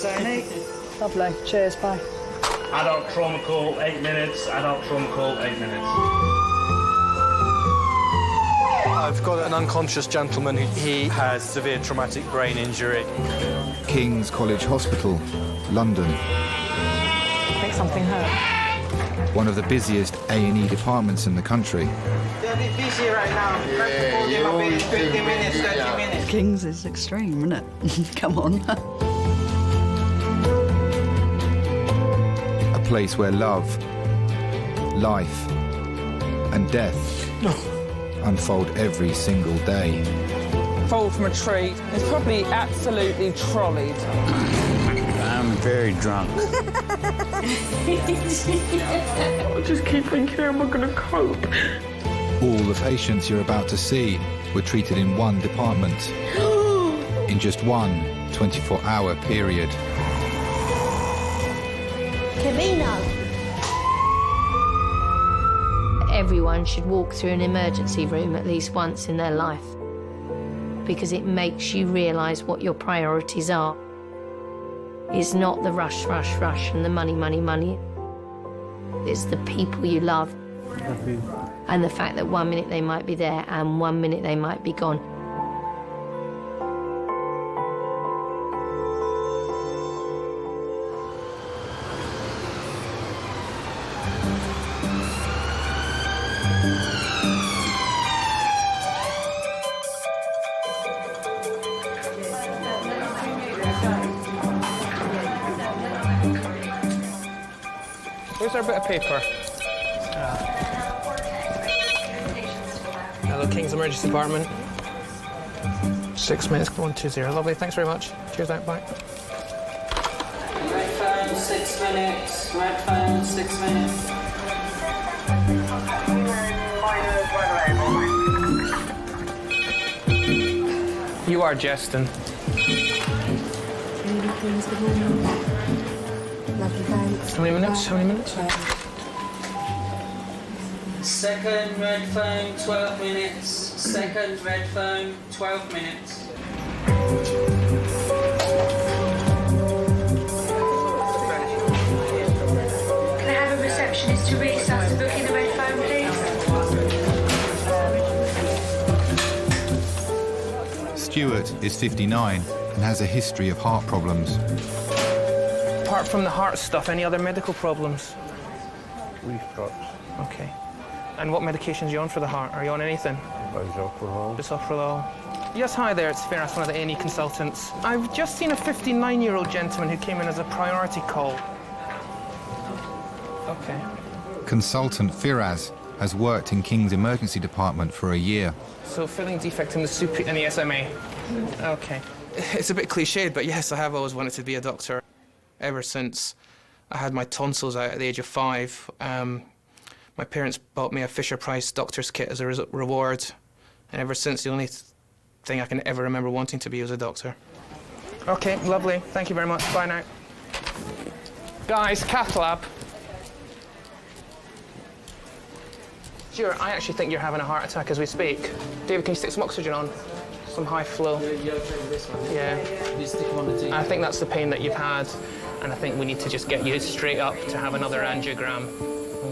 minutes only. Lovely. Cheers, bye. Adult trauma call, 8 minutes. Adult trauma call, 8 minutes. I've got an unconscious gentleman he has severe traumatic brain injury. King's College Hospital, London. I think something hurt. One of the busiest A&E departments in the country. They're a bit busy right now. Yeah, 20 minutes, 30 minutes. King's is extreme, isn't it? Come on. A place where love, life, and death unfold every single day. Fall from a tree. It's probably absolutely trolleyed. I'm very drunk. I just keep thinking, how am I going to cope? All the patients you're about to see were treated in one department in just one 24-hour period. Camino. Everyone should walk through an emergency room at least once in their life because it makes you realise what your priorities are. It's not the rush, rush, rush and the money, money, money. It's the people you love and the fact that 1 minute they might be there and 1 minute they might be gone. Where's our bit of paper? Hello, King's Emergency Department. 6 minutes, 120. Lovely, thanks very much. Cheers out, bye. Red phone, 6 minutes. Red phone, 6 minutes. You are jesting. Lovely, thanks. How many minutes? How many minutes? Second red phone, 12 minutes. Second red phone, 12 minutes. Can I have a receptionist to resus to book in the red phone, please? Stuart is 59 and has a history of heart problems. Apart from the heart stuff, any other medical problems? Leaf drops. Okay. And what medications are you on for the heart? Are you on anything? Bisoprolol. Yes, hi there, it's Firas, one of the A&E consultants. I've just seen a 59-year-old gentleman who came in as a priority call. Okay. Consultant Firas has worked in King's Emergency Department for a year. So filling defect in the SMA. Okay. It's a bit cliched, but yes, I have always wanted to be a doctor. Ever since I had my tonsils out at the age of 5, my parents bought me a Fisher-Price doctor's kit as a reward. And ever since, the only thing I can ever remember wanting to be was a doctor. Okay, lovely. Thank you very much. Bye now. Guys, cath lab. Stuart, I actually think you're having a heart attack as we speak. David, can you stick some oxygen on? Some high flow. You're okay with this one? Yeah. You stick them on the G. I think that's the pain that you've had, and I think we need to just get you straight up to have another angiogram.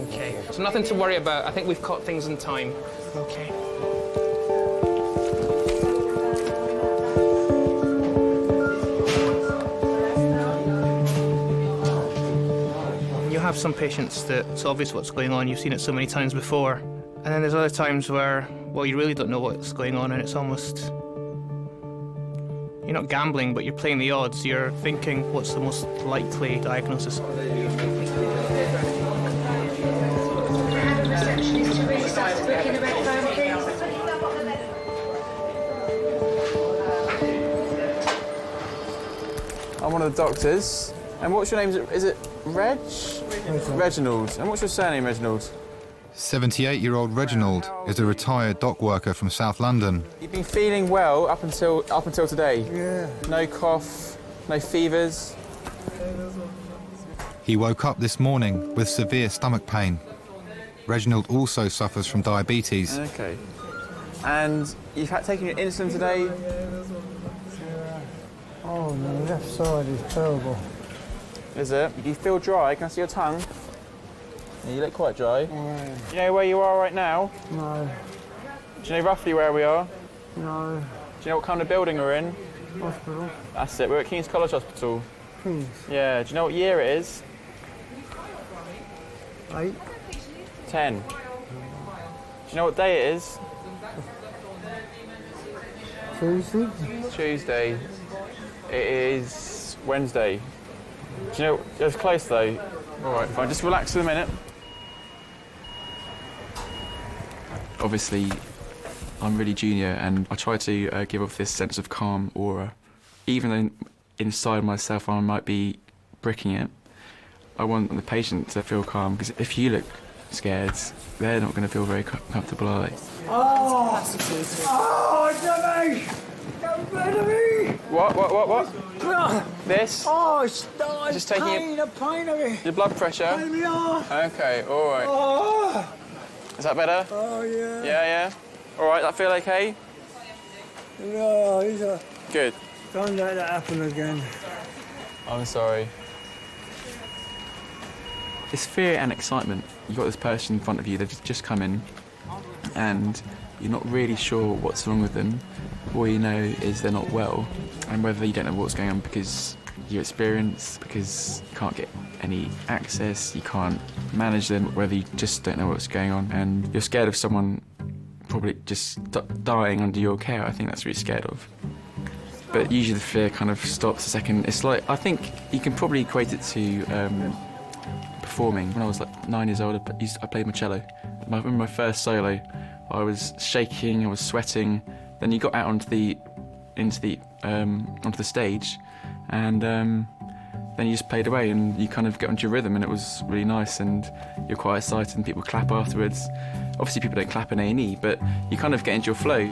Okay. So nothing to worry about. I think we've caught things in time. Okay. You have some patients that it's obvious what's going on. You've seen it so many times before. And then there's other times where, well, you really don't know what's going on, and it's almost... You're not gambling, but you're playing the odds. You're thinking, what's the most likely diagnosis? I'm one of the doctors. And what's your name? Is it Reg? Reginald. And what's your surname, Reginald? 78-year-old Reginald is a retired dock worker from South London. You've been feeling well up until today? Yeah. No cough, no fevers? He woke up this morning with severe stomach pain. Reginald also suffers from diabetes. Okay. And you've taken your insulin today? Oh, Oh, the left side is terrible. Is it? Do you feel dry? Can I see your tongue? Yeah, you look quite dry. Yeah. Do you know where you are right now? No. Do you know roughly where we are? No. Do you know what kind of building we're in? Hospital. That's it, we're at King's College Hospital. Kings. Yeah, do you know what year it is? 8. 10. Do you know what day it is? Tuesday. Tuesday. It is Wednesday. Do you know, it was close though. Alright, fine, just relax for a minute. Obviously, I'm really junior and I try to give off this sense of calm aura. Even though inside myself I might be bricking it, I want the patient to feel calm, because if you look scared, they're not going to feel very comfortable, are they? Oh! Oh, Jimmy! Get rid of me! What? This? Oh, it's Just taking pain, a pain of it. your blood pressure? Pain me off. Okay, alright. Oh! Is that better? Oh, yeah. Yeah. Alright, that feel okay? No, he's a... Good. Don't let that happen again. I'm sorry. It's fear and excitement. You've got this person in front of you, they've just come in, and you're not really sure what's wrong with them. All you know is they're not well, and whether you don't know what's going on because you're experienced, because you can't get any access, you can't manage them, whether you just don't know what's going on, and you're scared of someone probably just dying under your care. I think that's what you're scared of. But usually the fear kind of stops a second. It's like, I think you can probably equate it to performing. When I was like 9 years old, I played my cello. In my first solo, I was shaking, I was sweating. Then you got out onto the stage, and then you just played away, and you kind of get onto your rhythm, and it was really nice. And you're quite excited, and people clap afterwards. Obviously, people don't clap in A&E, but you kind of get into your flow.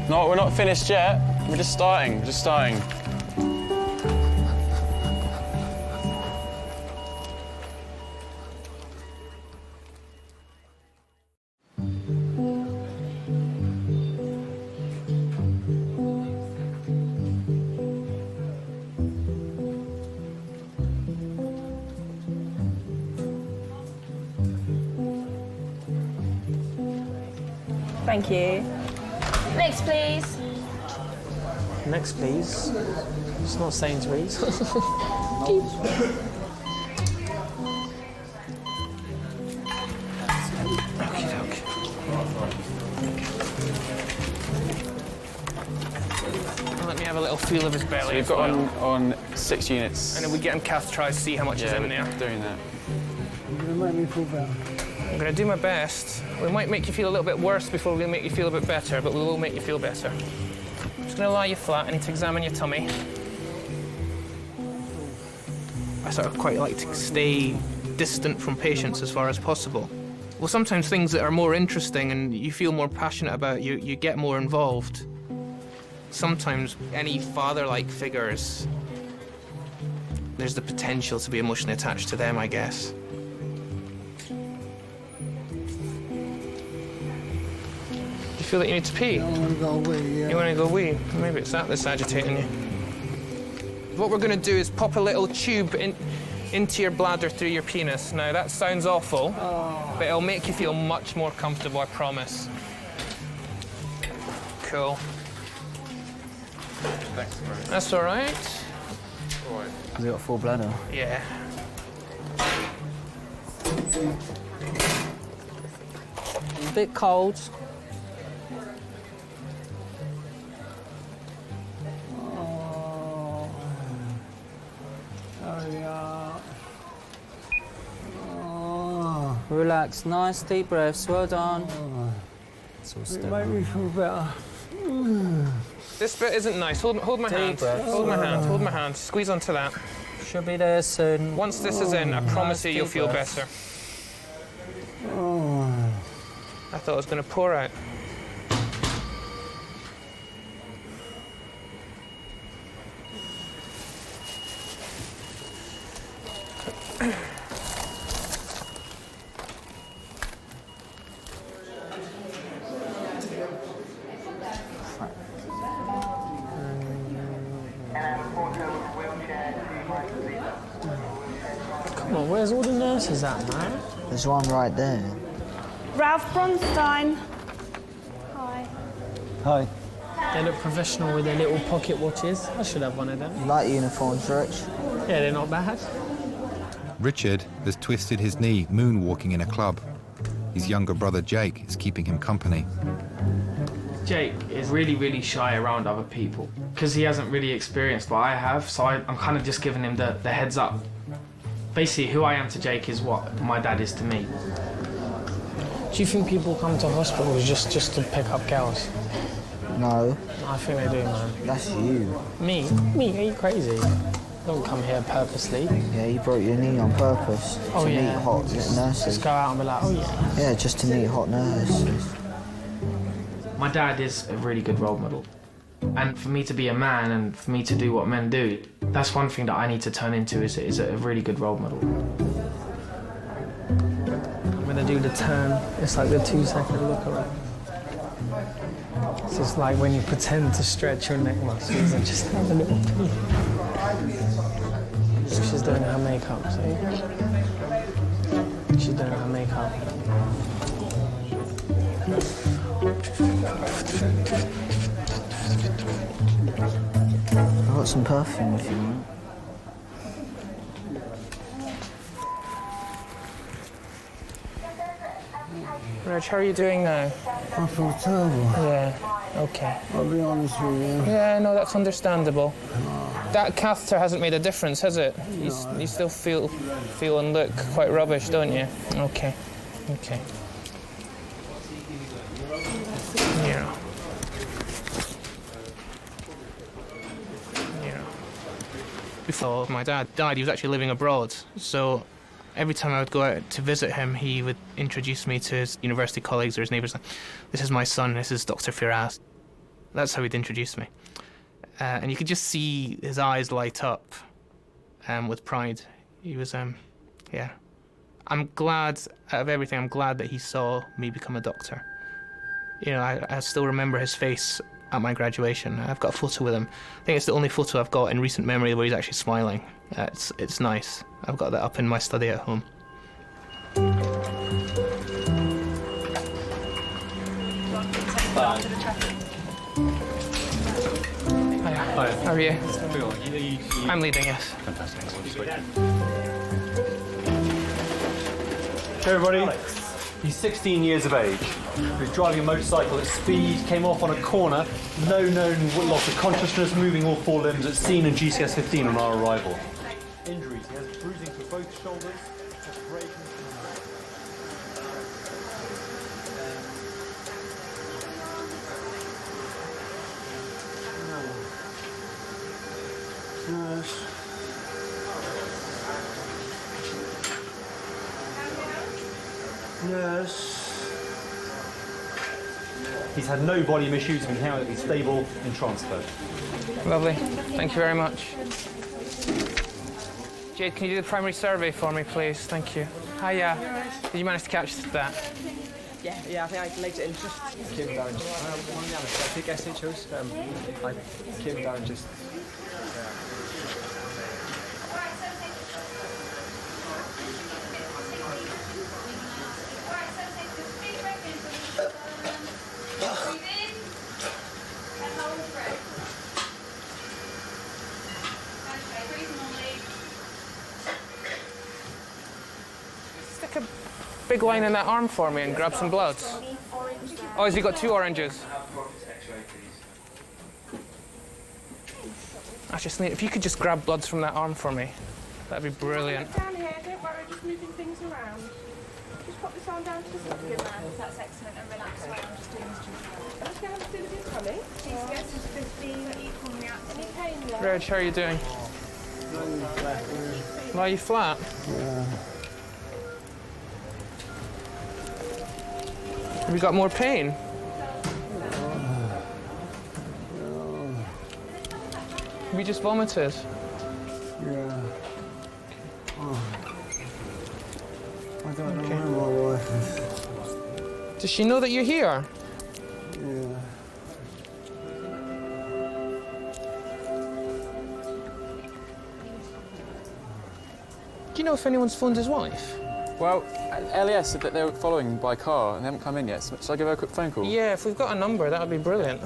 No, we're not finished yet. We're just starting. Thank you. Next, please. Next, please. It's not Sainsbury's. Let me have a little feel of his belly. So we've got on 6 units. And then we get him catheterised, see how much is in there. Doing that. You're going to make me feel better. I'm going to do my best. We might make you feel a little bit worse before we make you feel a bit better, but we will make you feel better. I'm just going to lie you flat. I need to examine your tummy. I sort of quite like to stay distant from patients as far as possible. Well, sometimes things that are more interesting and you feel more passionate about, you get more involved. Sometimes any father-like figures, there's the potential to be emotionally attached to them, I guess. You feel that you need to pee? I want to go wee, yeah. You want to go wee? Maybe it's that that's agitating you. What we're going to do is pop a little tube into your bladder through your penis. Now, that sounds awful, but it'll make you feel much more comfortable, I promise. Cool. Thanks, Chris. That's all right. Has he got full bladder? Yeah. A bit cold. Relax, nice deep breaths, well done. It made me feel better. This bit isn't nice. Hold my hand. Hold my hand. Hold my hand. Squeeze onto that. Should be there soon. Once this is in, I promise you you'll feel better. I thought it was going to pour out. Come on, where's all the nurses at, man? There's one right there. Ralph Bronstein. Hi. Hi. They look professional with their little pocket watches. I should have one of them. You like uniforms, Rich? Yeah, they're not bad. Richard has twisted his knee moonwalking in a club. His younger brother Jake is keeping him company. Jake is really, really shy around other people because he hasn't really experienced what I have, so I'm kind of just giving him the heads up. Basically, who I am to Jake is what my dad is to me. Do you think people come to hospitals just to pick up girls? No. I think they do, man. That's you. Me? Me? Are you crazy? Don't come here purposely. Yeah, you broke your knee on purpose to meet hot nurses. Just go out and be like, oh yeah. Yeah, just to meet hot nurses. My dad is a really good role model. And for me to be a man and for me to do what men do, that's one thing that I need to turn into is a really good role model. I'm gonna do the turn. It's like the 2-second look around. It's just like when you pretend to stretch your neck muscles and just have a little pee. She's doing her makeup, see? She's doing her makeup. I've got some perfume if you want. Reg, how are you doing now? I feel terrible. Yeah, okay. I'll be honest with you. Yeah, no, that's understandable. That catheter hasn't made a difference, has it? You still feel and look quite rubbish, don't you? Okay, okay. Yeah. Yeah. Before my dad died, he was actually living abroad, so every time I would go out to visit him, he would introduce me to his university colleagues or his neighbours. This is my son, this is Dr. Firas. That's how he'd introduce me. And you could just see his eyes light up with pride. He was, yeah. I'm glad, out of everything, I'm glad that he saw me become a doctor. You know, I still remember his face at my graduation. I've got a photo with him. I think it's the only photo I've got in recent memory where he's actually smiling. It's nice. I've got that up in my study at home. Hi. How are you? I'm leading, yes. Fantastic. Hey everybody. He's 16 years of age. He was driving a motorcycle at speed, came off on a corner, no known loss of consciousness, moving all 4 limbs at scene and GCS 15 on our arrival. Injuries, he has bruising to both shoulders, abrasions. Nurse. Nurse. He's had no volume issues, been he's stable and transferred. Lovely. Thank you very much. Jade, can you do the primary survey for me, please? Thank you. Hiya. Did you manage to catch that? Yeah, I think I legged it in just. Came down just. One of the others, big SHOs. I came down just. Stick a big line in that arm for me and grab some blood. Oh, has he got 2 oranges? I just need, if you could just grab bloods from that arm for me, that'd be brilliant. Down here, don't worry, just moving things around. Just pop this arm down to the side. Good man, that's excellent, and relax while I'm just doing this. I'm just going to have to do with your tummy. GCS is 15, equal me out. Any pain there? Reg, how are you doing? Lie you flat? Yeah. Have you got more pain? Have you just vomited? Yeah. Oh. I don't know where my wife is. Does she know that you're here? Yeah. Do you know if anyone's phoned his wife? Well, LES said that they were following by car and they haven't come in yet. So shall I give her a quick phone call? Yeah, if we've got a number, that would be brilliant.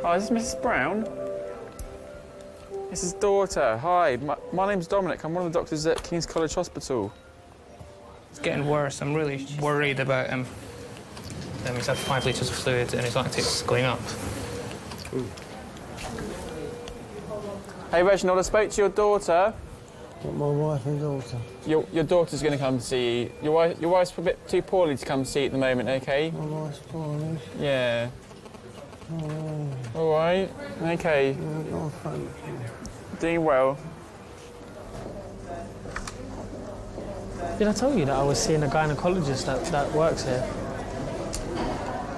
Hi, is this Mrs. Brown? This is daughter. Hi, my name's Dominic. I'm one of the doctors at King's College Hospital. It's getting worse. I'm really worried about him. He's had 5 litres of fluid and his lactate's going up. Ooh. Hey, Reginald, I spoke to your daughter. My wife and daughter. Your daughter's going to come see you. Your wife's a bit too poorly to come see you at the moment, OK? My wife's poorly. Yeah. Oh. All right. OK. Yeah, no, thank you. Doing well. Did I tell you that I was seeing a gynecologist that works here?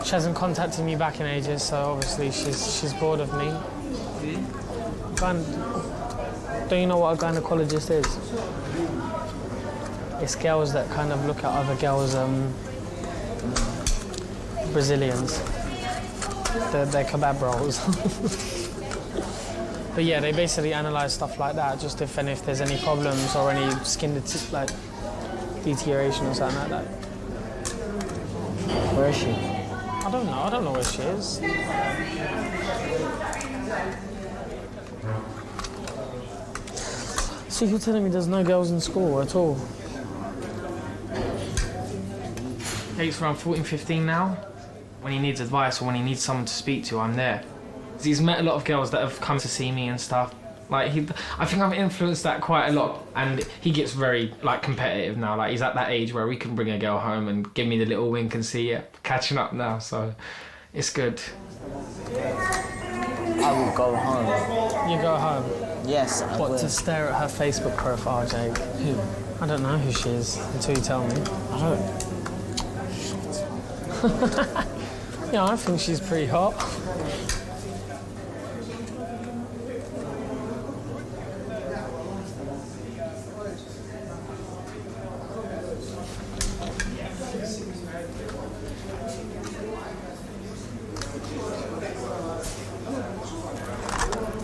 She hasn't contacted me back in ages, so obviously she's bored of me. Don't you know what a gynecologist is? It's girls that kind of look at other girls, Brazilians. They're kebab rolls. But yeah, they basically analyse stuff like that, just if there's any problems or any skin like deterioration or something like that. Where is she? I don't know where she is. So you're telling me there's no girls in school at all? He's around 14, 15 now. When he needs advice or when he needs someone to speak to, I'm there. He's met a lot of girls that have come to see me and stuff. Like I think I've influenced that quite a lot, and he gets very competitive now. Like he's at that age where we can bring a girl home and give me the little wink and see catching up now. So it's good. I will go home. You go home? Yes, I will. What, to stare at her Facebook profile, Jake? Who? I don't know who she is until you tell me. I don't. Yeah, I think she's pretty hot.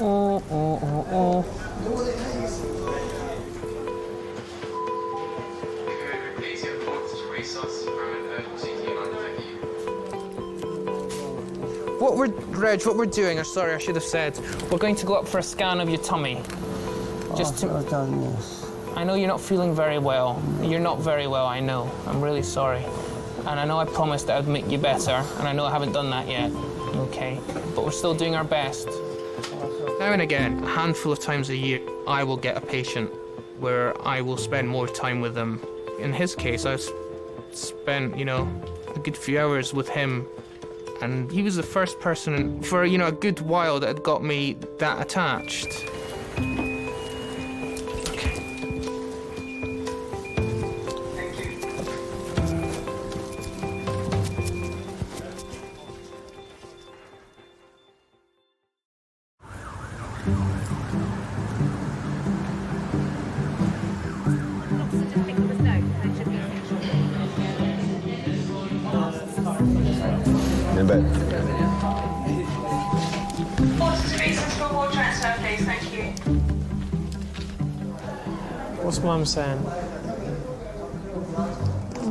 Oh. What we're doing, or sorry, I should have said, we're going to go up for a scan of your tummy. I've done this. I know you're not feeling very well. You're not very well, I know. I'm really sorry. And I know I promised that I'd make you better, and I know I haven't done that yet. Okay, but we're still doing our best. Now and again, a handful of times a year, I will get a patient where I will spend more time with them. In his case, I've spent, a good few hours with him, and he was the first person for, a good while that had got me that attached. In bed. What's Mum saying?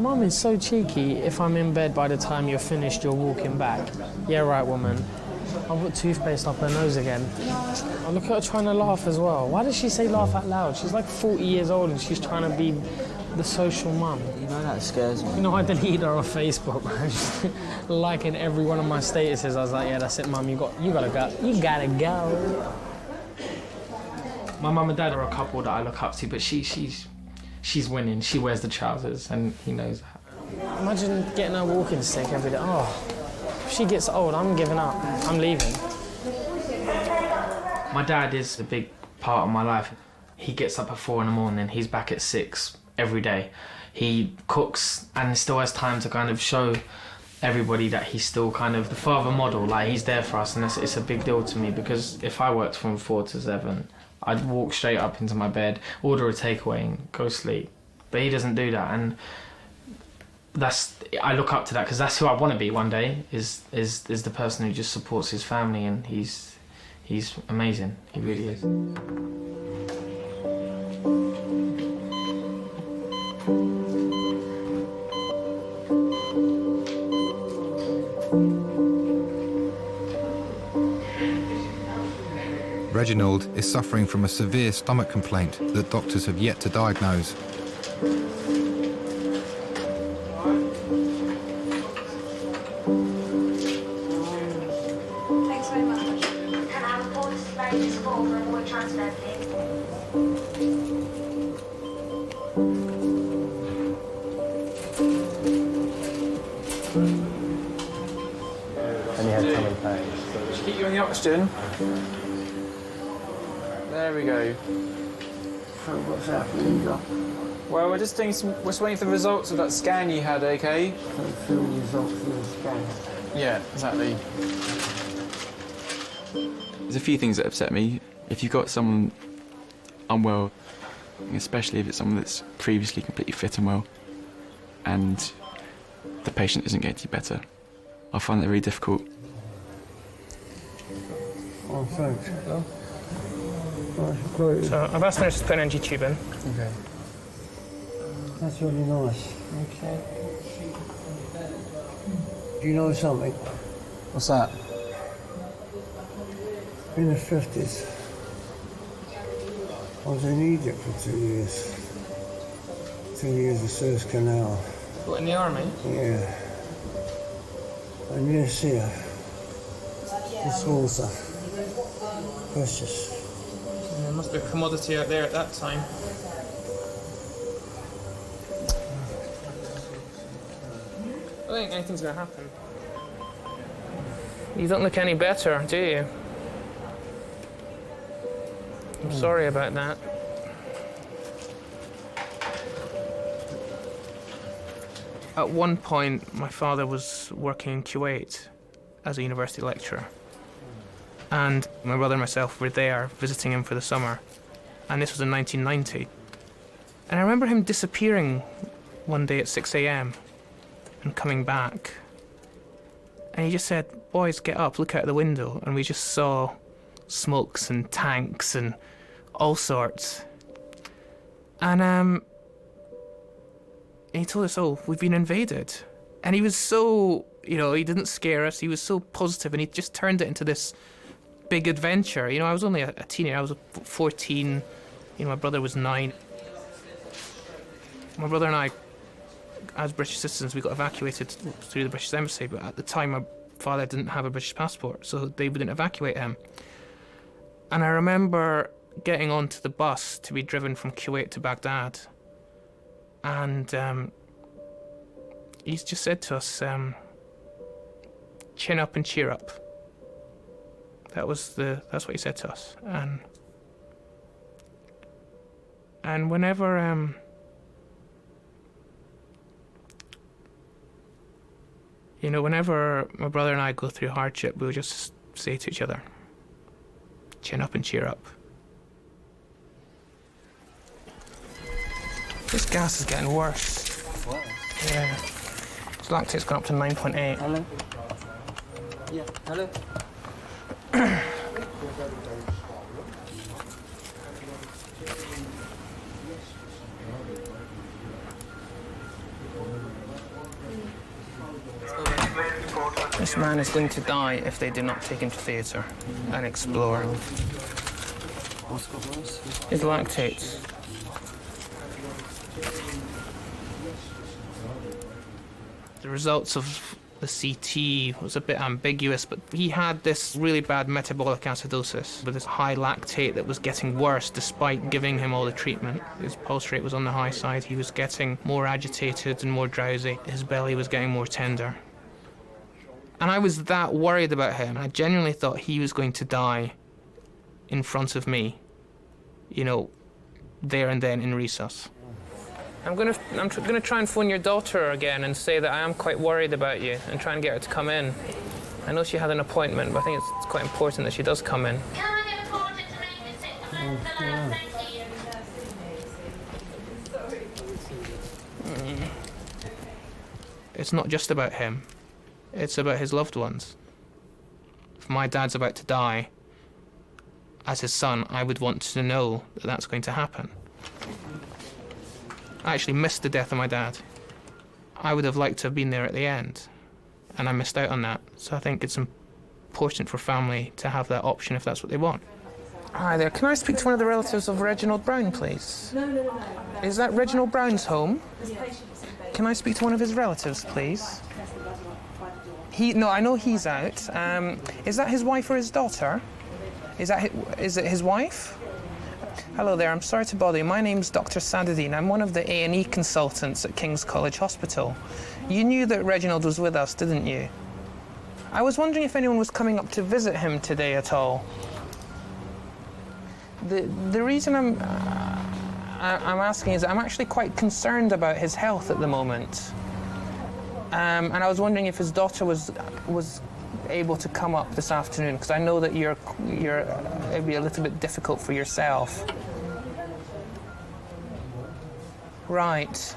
Mum is so cheeky. If I'm in bed by the time you're finished, you're walking back. Yeah, right, woman. I put toothpaste up her nose again. Oh, look at her trying to laugh as well. Why does she say laugh out loud? She's like 40 years old and she's trying to be the social mum. You know that scares me. I deleted her off Facebook. She's liking every one of my statuses. I was like, yeah, that's it, Mum. You gotta go. You gotta go. My mum and dad are a couple that I look up to, but she's winning. She wears the trousers, and he knows that. Imagine getting her walking stick every day. Oh, if she gets old, I'm giving up. I'm leaving. My dad is a big part of my life. He gets up at 4 in the morning. He's back at 6 every day. He cooks and still has time to kind of show everybody that he's still kind of the father model. Like, he's there for us, and it's a big deal to me, because if I worked from 4 to 7, I'd walk straight up into my bed, order a takeaway and go sleep. But he doesn't do that, and I look up to that because that's who I want to be one day. Is the person who just supports his family, and he's amazing. He really is. Reginald is suffering from a severe stomach complaint that doctors have yet to diagnose. Thanks very much. Can I have a port space for a ward transfer, please? And you had tummy pains. Just keep you on the oxygen. There we go. So what's happening, Doc? Well, we're just doing we're just waiting for the results of that scan you had, okay? So the results of the scan. Yeah, exactly. There's a few things that upset me. If you've got someone unwell, especially if it's someone that's previously completely fit and well, and the patient isn't getting better, I find that very difficult. Oh, thanks. That's great. So I've asked nurses to put an NG tube in. Okay. That's really nice. Okay. Do you know something? What's that? In the 50s, I was in Egypt for 2 years. 2 years of Suez Canal. What, in the army? Yeah. And yes, here, this water, precious. There must be a commodity out there at that time. I don't think anything's going to happen. You don't look any better, do you? I'm sorry about that. At one point, my father was working in Kuwait as a university lecturer. And my brother and myself were there visiting him for the summer. And this was in 1990. And I remember him disappearing one day at 6 a.m. and coming back. And he just said, "Boys, get up, look out the window." And we just saw smokes and tanks and all sorts. And he told us, "Oh, we've been invaded." And he was so, he didn't scare us. He was so positive, and he just turned it into this big adventure. I was only a teenager. I was 14. My brother was 9. My brother and I, as British citizens, we got evacuated through the British Embassy, but at the time my father didn't have a British passport, so they wouldn't evacuate him. And I remember getting onto the bus to be driven from Kuwait to Baghdad, and he's just said to us, "Chin up and cheer up." That's what he said to us. And whenever whenever my brother and I go through hardship, we'll just say to each other, "Chin up and cheer up." This gas is getting worse. What? Yeah. His lactate's gone up to 9.8. Hello? Yeah, hello? This man is going to die if they do not take him to theatre and explore. His lactates. The results of the CT was a bit ambiguous, but he had this really bad metabolic acidosis with this high lactate that was getting worse despite giving him all the treatment. His pulse rate was on the high side. He was getting more agitated and more drowsy. His belly was getting more tender. And I was that worried about him. I genuinely thought he was going to die in front of me, there and then in resus. I'm gonna try and phone your daughter again and say that I am quite worried about you and try and get her to come in. I know she had an appointment, but I think it's quite important that she does come in. Can I get a porter to make this the lab? Thank you. it's not just about him, it's about his loved ones. If my dad's about to die, as his son, I would want to know that that's going to happen. I actually missed the death of my dad. I would have liked to have been there at the end, and I missed out on that. So I think it's important for family to have that option if that's what they want. Hi there, can I speak to one of the relatives of Reginald Brown, please? No. Is that Reginald Brown's home? Can I speak to one of his relatives, please? No, I know he's out. Is that his wife or his daughter? Is it his wife? Hello there, I'm sorry to bother you. My name's Dr. Sadadine. I'm one of the A&E consultants at King's College Hospital. You knew that Reginald was with us, didn't you? I was wondering if anyone was coming up to visit him today at all. The reason I'm asking is that I'm actually quite concerned about his health at the moment. And I was wondering if his daughter was able to come up this afternoon, because I know that it'd be a little bit difficult for yourself. Right.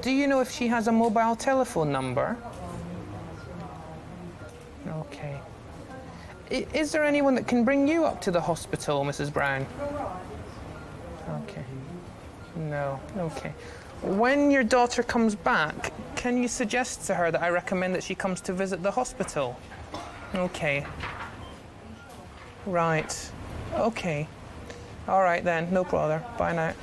Do you know if she has a mobile telephone number? Okay. Is there anyone that can bring you up to the hospital, Mrs. Brown? Okay. No. Okay. When your daughter comes back, can you suggest to her that I recommend that she comes to visit the hospital? Okay. Right. Okay. All right then, no bother. Bye now.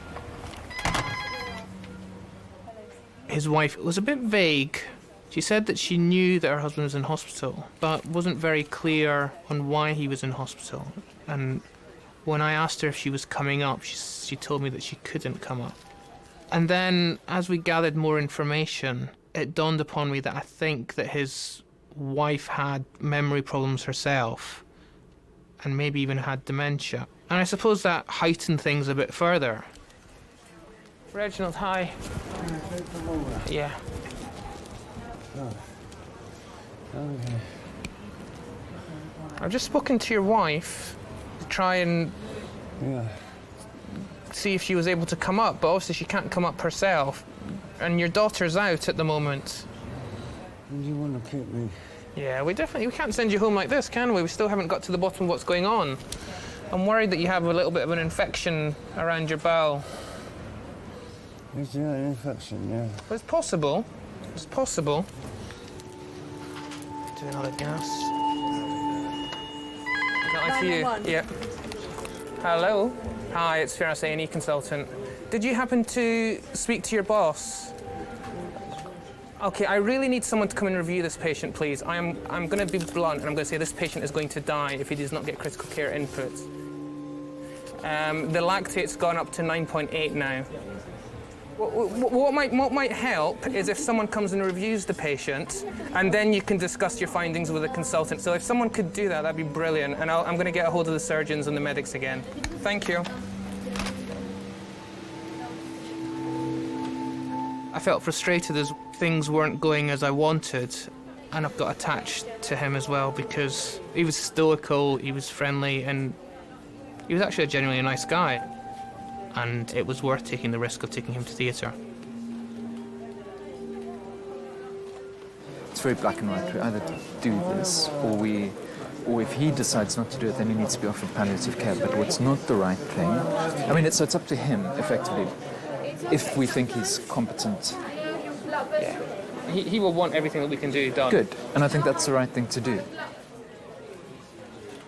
His wife was a bit vague. She said that she knew that her husband was in hospital, but wasn't very clear on why he was in hospital. And when I asked her if she was coming up, she told me that she couldn't come up. And then, as we gathered more information, it dawned upon me that I think that his wife had memory problems herself, and maybe even had dementia. And I suppose that heightened things a bit further. Reginald, hi. Yeah. Okay. I've just spoken to your wife to try and see if she was able to come up, but obviously she can't come up herself. And your daughter's out at the moment. And you want to keep me? Yeah, we can't send you home like this, can we? We still haven't got to the bottom of what's going on. I'm worried that you have a little bit of an infection around your bowel. Is there an infection, yeah? But it's possible. It's possible. Do another gas. Is that like you? Yeah. Hello. Hi, it's Firas, A&E consultant. Did you happen to speak to your boss? Okay, I really need someone to come and review this patient, please. I'm going to be blunt, and I'm going to say this patient is going to die if he does not get critical care input. The lactate's gone up to 9.8 now. What might help is if someone comes and reviews the patient, and then you can discuss your findings with a consultant. So if someone could do that, that'd be brilliant. And I'm going to get a hold of the surgeons and the medics again. Thank you. I felt frustrated as things weren't going as I wanted, and I've got attached to him as well because he was stoical, he was friendly, and he was actually a genuinely nice guy. And it was worth taking the risk of taking him to theatre. It's very black and white. We either do this, or if he decides not to do it, then he needs to be offered palliative care. But what's not the right thing, I mean, it's up to him, effectively, if we think he's competent. Yeah. He will want everything that we can do done. Good, and I think that's the right thing to do.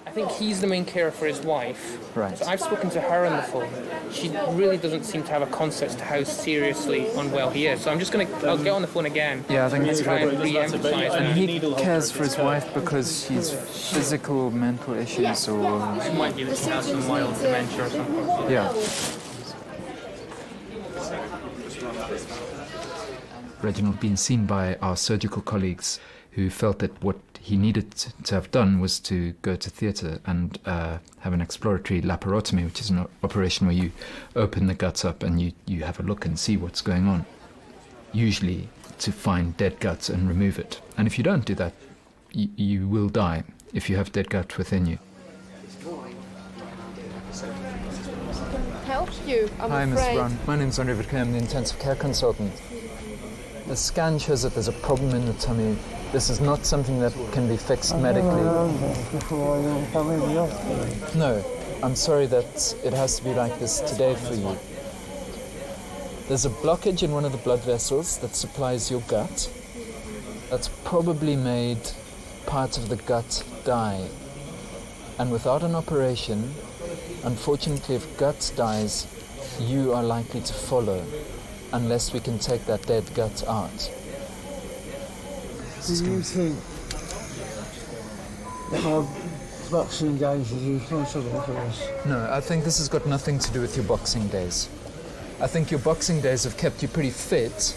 I think he's the main carer for his wife. Right. So I've spoken to her on the phone. She really doesn't seem to have a concept as to how seriously unwell he is. So I'm just I'll get on the phone again. Yeah, I think and try and re-emphasise. And he cares for his wife because she's physical, mental issues, or it might be that she has some mild dementia or something. Yeah. Reginald been seen by our surgical colleagues who felt that what he needed to have done was to go to theatre and have an exploratory laparotomy, which is an operation where you open the guts up and you have a look and see what's going on, usually to find dead guts and remove it. And if you don't do that, you will die if you have dead gut within you. Help you, I'm Hi, afraid. Ms. Brown. My name's Andre Verkey. I'm the intensive care consultant. The scan shows that there's a problem in the tummy. This is not something that can be fixed medically. No, I'm sorry that it has to be like this today for you. There's a blockage in one of the blood vessels that supplies your gut. That's probably made part of the gut die. And without an operation, unfortunately, if gut dies, you are likely to follow, unless we can take that dead gut out. Do you think that my boxing days is responsible for this? No, I think this has got nothing to do with your boxing days. I think your boxing days have kept you pretty fit,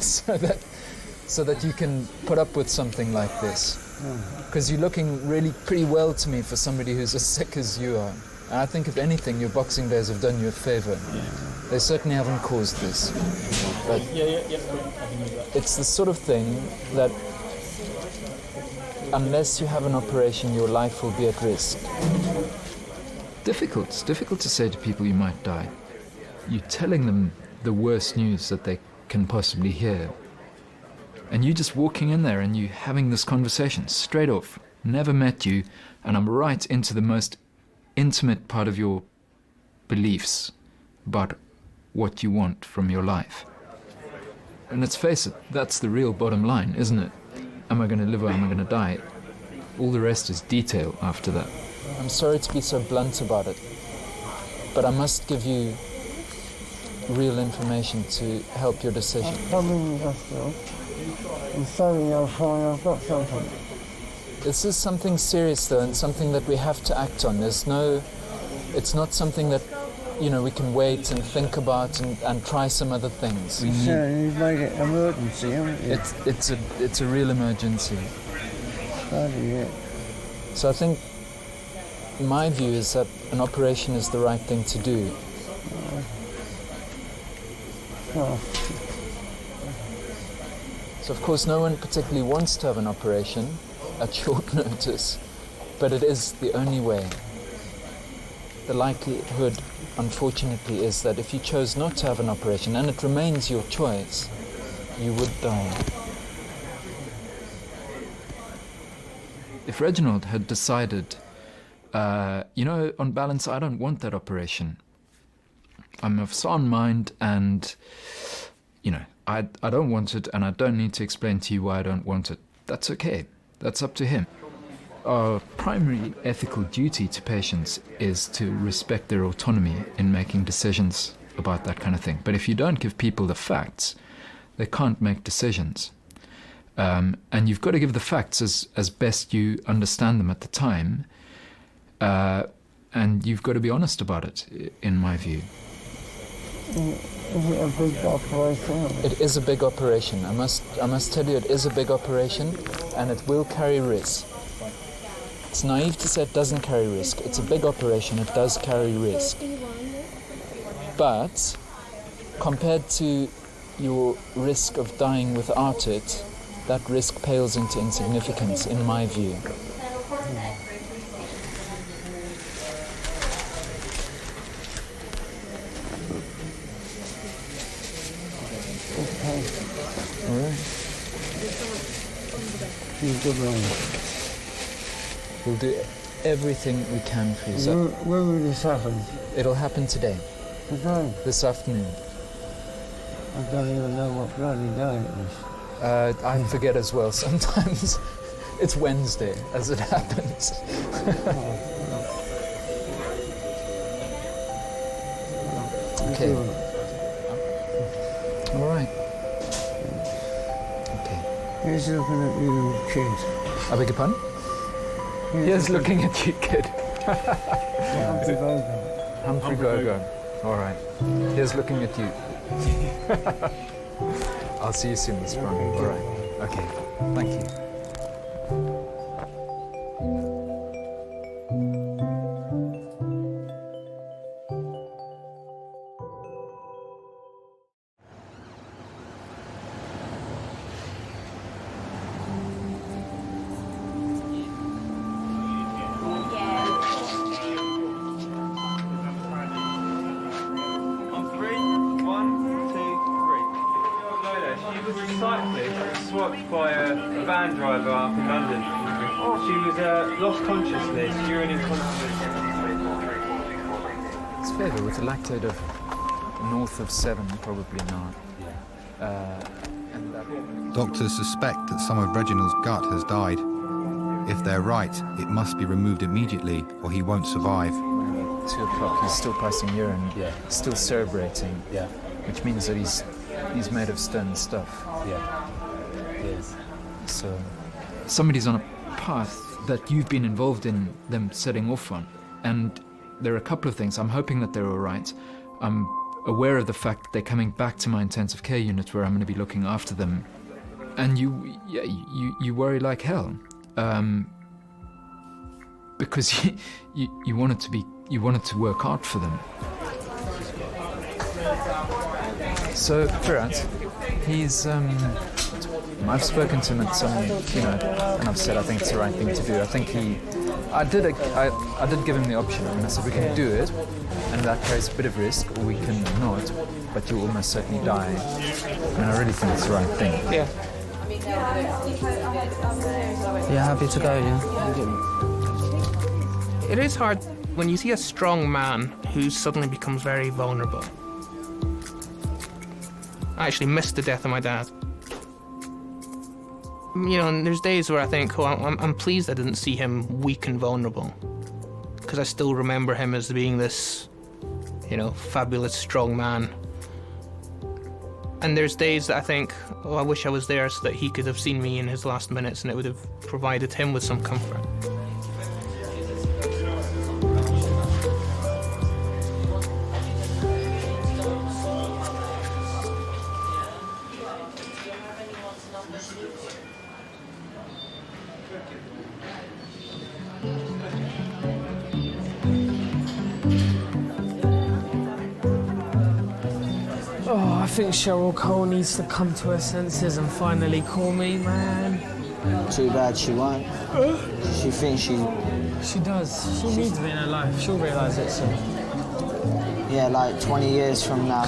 so that you can put up with something like this. Because you're looking really pretty well to me for somebody who's as sick as you are. And I think if anything, your boxing days have done you a favour. They certainly haven't caused this. But it's the sort of thing that unless you have an operation, your life will be at risk. Difficult. It's difficult to say to people you might die. You're telling them the worst news that they can possibly hear. And you just walking in there and you having this conversation straight off. Never met you, and I'm right into the most intimate part of your beliefs about what you want from your life. And let's face it, that's the real bottom line, isn't it? Am I going to live or am I going to die? All the rest is detail after that. I'm sorry to be so blunt about it, but I must give you real information to help your decision. I'm in the hospital. I'm sorry, I'm fine, I've got something. This is something serious though, and something that we have to act on. It's not something that, we can wait and think about and try some other things. You've made it emergency, haven't you? It's a real emergency. So I think my view is that an operation is the right thing to do. So of course no one particularly wants to have an operation at short notice, but it is the only way. The likelihood, unfortunately, is that if you chose not to have an operation, and it remains your choice, you would die. If Reginald had decided, on balance, I don't want that operation. I'm of sound mind and, I don't want it and I don't need to explain to you why I don't want it. That's okay. That's up to him. Our primary ethical duty to patients is to respect their autonomy in making decisions about that kind of thing. But if you don't give people the facts, they can't make decisions. And you've got to give the facts as best you understand them at the time. And you've got to be honest about it, in my view. Is it a big operation? It is a big operation. I must tell you, it is a big operation, and it will carry risk. It's naive to say it doesn't carry risk. It's a big operation, it does carry risk. But compared to your risk of dying without it, that risk pales into insignificance, in my view. All right. We'll do everything we can for you. When will this happen? It'll happen today. Today? This afternoon. I don't even know what bloody day it is. I forget as well sometimes. It's Wednesday, as it happens. Okay. All right. Okay. He's looking at you, kid. I beg your pardon? He's looking at you, kid. Humphrey Bogart. Humphrey Bogart. All right. Here's looking at you. I'll see you soon, Mr. Brown. All right. Okay. Thank you. cyclist swapped by a van driver up in London. She was lost consciousness, urine incontinence. It's favour with a lactate of north of 7, probably not. Doctors suspect that some of Reginald's gut has died. If they're right, it must be removed immediately or he won't survive. 2 o'clock, he's still passing urine, still cerebrating, which means that he's made of stone stuff. Yeah, he is. So somebody's on a path that you've been involved in them setting off on, and there are a couple of things. I'm hoping that they're all right. I'm aware of the fact that they're coming back to my intensive care unit where I'm going to be looking after them, and you worry like hell, because you wanted to work hard for them. So, Firat, he's, I've spoken to him at some, and I've said I think it's the right thing to do. I think I did give him the option. I mean, I said we can do it, and that carries a bit of risk, or we can not, but you'll almost certainly die. And I really think it's the right thing. Yeah. You're happy to go, yeah? It is hard when you see a strong man who suddenly becomes very vulnerable. I actually missed the death of my dad. And there's days where I think, I'm pleased I didn't see him weak and vulnerable, because I still remember him as being this, fabulous, strong man. And there's days that I think, I wish I was there so that he could have seen me in his last minutes and it would have provided him with some comfort. Oh, I think Cheryl Cole needs to come to her senses and finally call me, man. Too bad she won't. She thinks she does. She needs me in her life. She'll realise it soon. Yeah, like 20 years from now,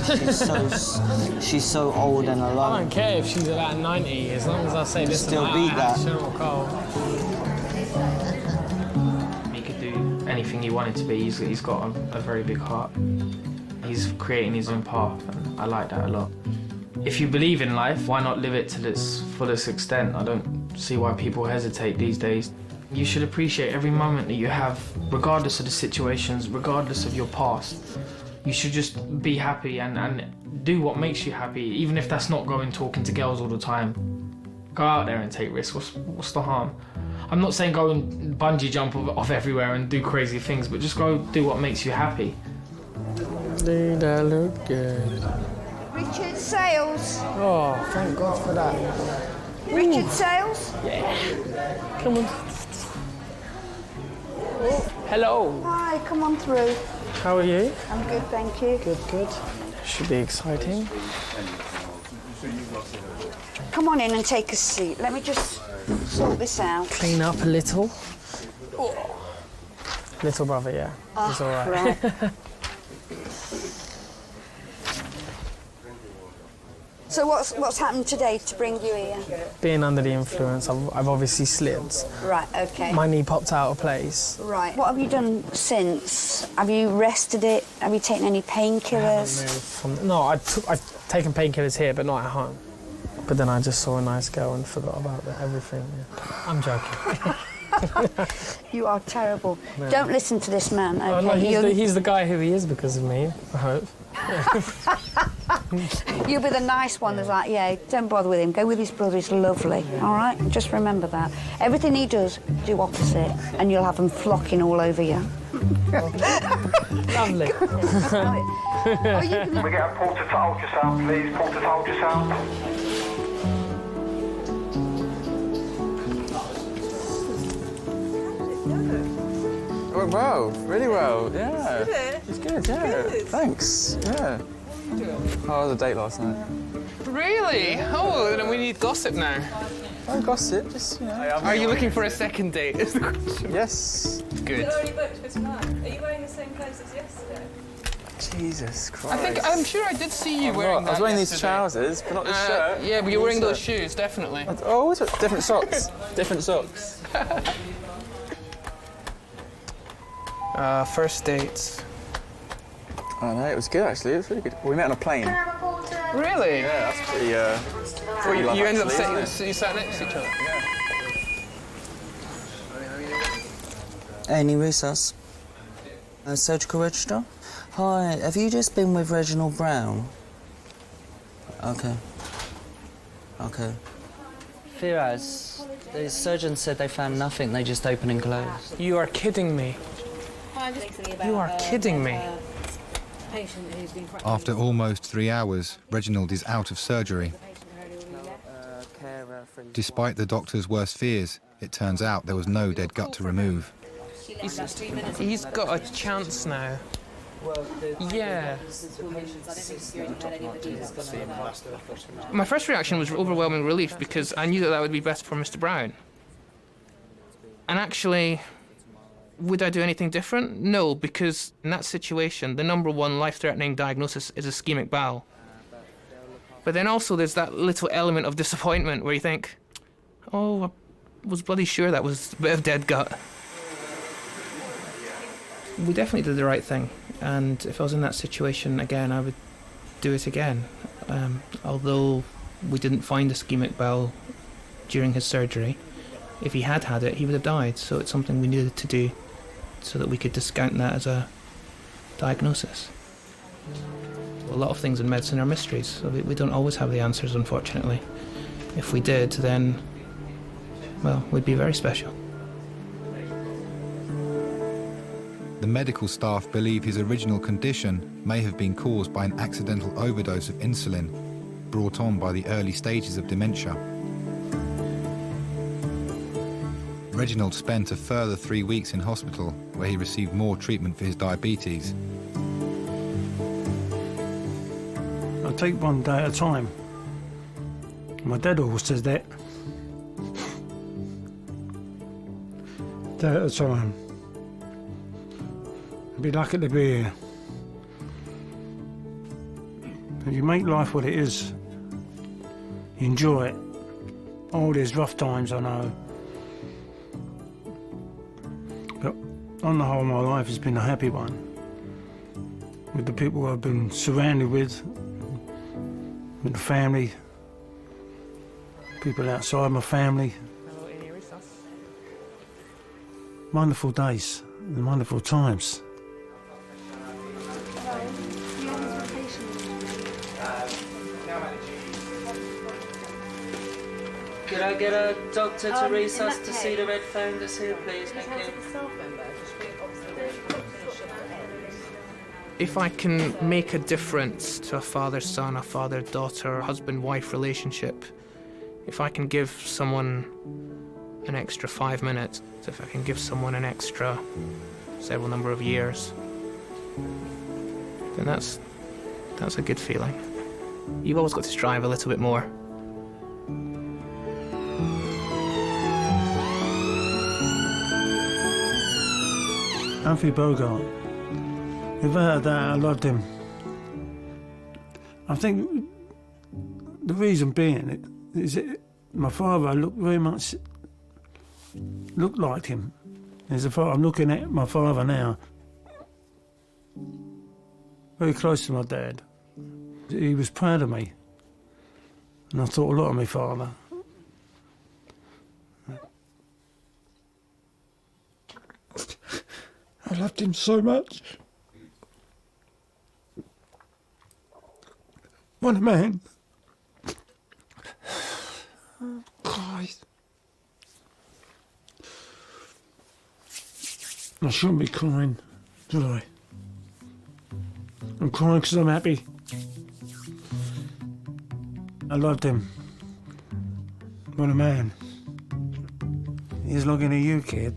she's so old and alone. I don't care if she's about 90, as long as I say this Still about beat that. Cheryl Cole. He could do anything he wanted to be. He's got a very big heart. He's creating his own path, and I like that a lot. If you believe in life, why not live it to its fullest extent? I don't see why people hesitate these days. You should appreciate every moment that you have, regardless of the situations, regardless of your past. You should just be happy and do what makes you happy, even if that's not going talking to girls all the time. Go out there and take risks. What's the harm? I'm not saying go and bungee jump off everywhere and do crazy things, but just go do what makes you happy. They look good. Richard Sales. Oh, thank God for that. Richard Sales? Yeah. Come on. Oh, hello. Hi, come on through. How are you? I'm good, thank you. Good. Should be exciting. Come on in and take a seat. Let me just sort this out. Clean up a little. Oh. Little brother, yeah. He's all right. Right. So what's happened today to bring you here? Being under the influence, I've obviously slipped. Right, okay. My knee popped out of place. Right. What have you done since? Have you rested it? Have you taken any painkillers? No, I've taken painkillers here, but not at home. But then I just saw a nice girl and forgot about everything. Yeah. I'm joking. You are terrible. No. Don't listen to this man, okay? Oh, no, he's the guy who he is because of me, I hope. You'll be the nice one that's like, yeah, don't bother with him. Go with his brother, he's lovely, all right? Just remember that. Everything he does, do opposite, and you'll have them flocking all over you. Lovely. Can we get a porter to ultrasound, please? Porter to ultrasound. It went well, really well, yeah. Did it? It's good, yeah. Good. Thanks, yeah. How was the date last night? Really? Oh, then we need gossip now. Oh, gossip, just, Are you looking for a second date, is the question? Yes. Good. already booked for tonight. Are you wearing the same clothes as yesterday? Jesus Christ. I'm sure I did see you wearing that. I was wearing these yesterday. trousers, but not this shirt. Yeah, but you're wearing those shoes, definitely. Oh, what's it? Different socks. Different socks. First dates. Oh no, it was good actually. It was really good. We met on a plane. Really? Yeah, that's pretty. You ended up actually, sitting. You sat next to each other. Any recess? Surgical register? Hi, have you just been with Reginald Brown? Okay. Okay. Firaz, the surgeon said they found nothing, they just open and close. You are kidding me. You are kidding me. After almost 3 hours, Reginald is out of surgery. Despite the doctor's worst fears, it turns out there was no dead gut to remove. He's got a chance now. Yeah. My first reaction was overwhelming relief because I knew that would be best for Mr. Brown. And actually, would I do anything different? No, because in that situation, the number one life-threatening diagnosis is ischemic bowel. But then also there's that little element of disappointment where you think, oh, I was bloody sure that was a bit of dead gut. We definitely did the right thing, and if I was in that situation again, I would do it again. Although we didn't find ischemic bowel during his surgery, if he had had it, he would have died, so it's something we needed to do so that we could discount that as a diagnosis. A lot of things in medicine are mysteries, so we don't always have the answers, unfortunately. If we did, then, well, we'd be very special. The medical staff believe his original condition may have been caused by an accidental overdose of insulin brought on by the early stages of dementia. Reginald spent a further 3 weeks in hospital where he received more treatment for his diabetes. I take one day at a time. My dad always says that. Day at a time. I'd be lucky to be here. You make life what it is. You enjoy it. All these rough times, I know. But on the whole, my life has been a happy one. With the people I've been surrounded with the family, people outside my family. Wonderful days and wonderful times. Could I get a doctor to resus to see the red phone that's here, please? Thank you. If I can make a difference to a father-son, a father-daughter, husband-wife relationship, if I can give someone an extra 5 minutes, if I can give someone an extra several number of years, then that's a good feeling. You've always got to strive a little bit more. Humphrey Bogart. Without a doubt, I loved him. I think the reason being is that my father looked very much like him. I'm looking at my father now. Very close to my dad. He was proud of me. And I thought a lot of my father. I loved him so much. What a man. Christ. I shouldn't be crying, should I? I'm crying because I'm happy. I loved him. What a man. He's looking at you, kid.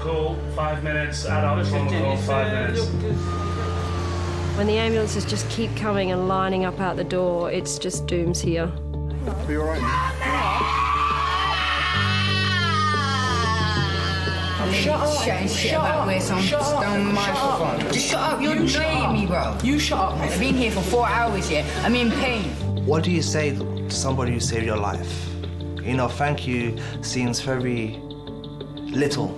call, 5 minutes. Adult trauma call, 5 minutes. When the ambulances just keep coming and lining up out the door, it's just dooms here. Are you all right? Shut up. Chatting shit about where some stone microphone. Just shut up. You're annoying me, bro. You shut up, man. I've been here for 4 hours, yeah? I'm in pain. What do you say to somebody who saved your life? You know, thank you seems very little